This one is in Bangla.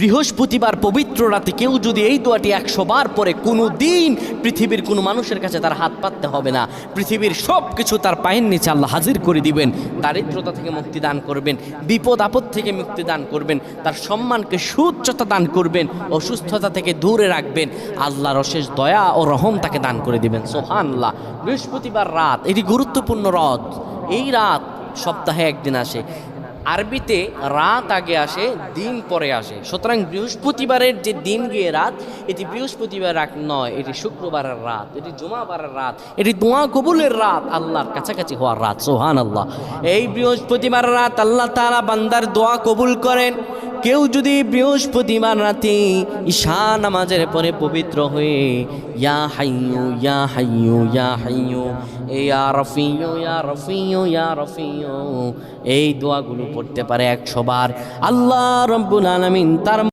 বৃহস্পতিবার পবিত্র রাতে কেউ যদি এই দোয়াটি 100 বার পরে কোনো দিন পৃথিবীর কোনো মানুষের কাছে তার হাত পাততে হবে না। পৃথিবীর সব কিছু তার পায়ের নিচে আল্লাহ হাজির করে দিবেন। দারিদ্রতা থেকে মুক্তি দান করবেন, বিপদ আপদ থেকে মুক্তি দান করবেন, তার সম্মানকে সুউচ্চতা দান করবেন, অসুস্থতা থেকে দূরে রাখবেন। আল্লাহর অশেষ দয়া ও রহম তাকে দান করে দিবেন। সুবহানাল্লাহ। বৃহস্পতিবার রাত এটি গুরুত্বপূর্ণ রাত। এই রাত সপ্তাহে একদিন আসে। আরবিতে রাত আগে আসে, দিন পরে আসে। সুতরাং বৃহস্পতিবারের যে দিন গিয়ে রাত, এটি বৃহস্পতিবার রাত নয়, এটি শুক্রবারের রাত, এটি জুমাবারের রাত, এটি দোয়া কবুলের রাত, আল্লাহর কাছাকাছি হওয়ার রাত। সুবহানাল্লাহ। এই বৃহস্পতিবার রাত আল্লাহ তাআলা বান্দার দোয়া কবুল করেন। কেউ যদি বৃহস্পতিবার রাতে ঈশা নামাজের পরে পবিত্র হয়ে ইয়া হাইয়ু ইয়া হাইয়ু ইয়া হাইয়ু ইয়া রফিয়ু ইয়া রফিয়ু ইয়া রফিয়ু এই দোয়াগুলো পড়তে পারে 100 বার, আল্লাহ রাব্বুল আলামিন তার